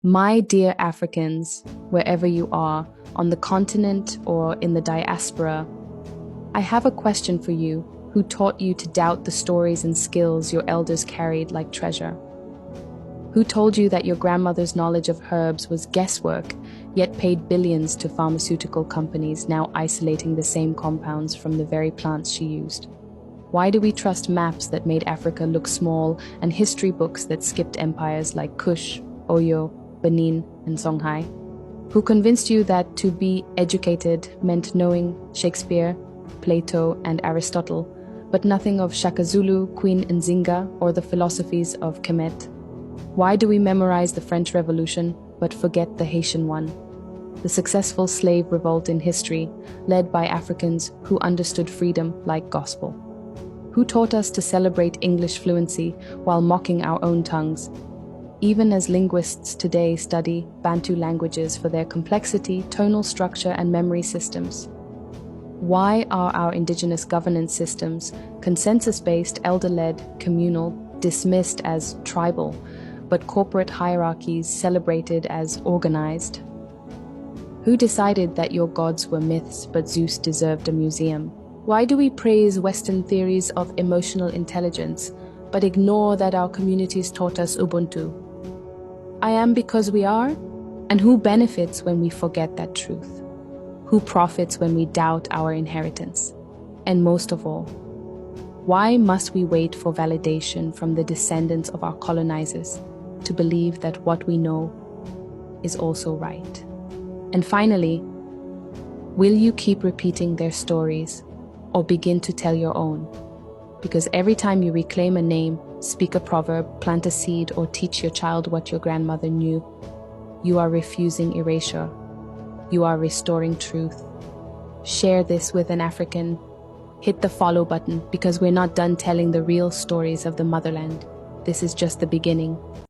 My dear Africans, wherever you are, on the continent or in the diaspora, I have a question for you. Who taught you to doubt the stories and skills your elders carried like treasure? Who told you that your grandmother's knowledge of herbs was guesswork, yet paid billions to pharmaceutical companies now isolating the same compounds from the very plants she used? Why do we trust maps that made Africa look small and history books that skipped empires like Kush, Oyo, Benin, and Songhai? Who convinced you that to be educated meant knowing Shakespeare, Plato, and Aristotle, but nothing of Shaka Zulu, Queen Nzinga, or the philosophies of Kemet? Why do we memorize the French Revolution but forget the Haitian one? The successful slave revolt in history, led by Africans who understood freedom like gospel. Who taught us to celebrate English fluency while mocking our own tongues? Even as linguists today study Bantu languages for their complexity, tonal structure, and memory systems. Why are our indigenous governance systems, consensus-based, elder-led, communal, dismissed as tribal, but corporate hierarchies celebrated as organized? Who decided that your gods were myths but Zeus deserved a museum? Why do we praise Western theories of emotional intelligence but ignore that our communities taught us Ubuntu? I am because we are, and who benefits when we forget that truth? Who profits when we doubt our inheritance? And most of all, why must we wait for validation from the descendants of our colonizers to believe that what we know is also right? And finally, will you keep repeating their stories or begin to tell your own? Because every time you reclaim a name, speak a proverb, plant a seed, or teach your child what your grandmother knew, you are refusing erasure. You are restoring truth. Share this with an African. Hit the follow button because we're not done telling the real stories of the motherland. This is just the beginning.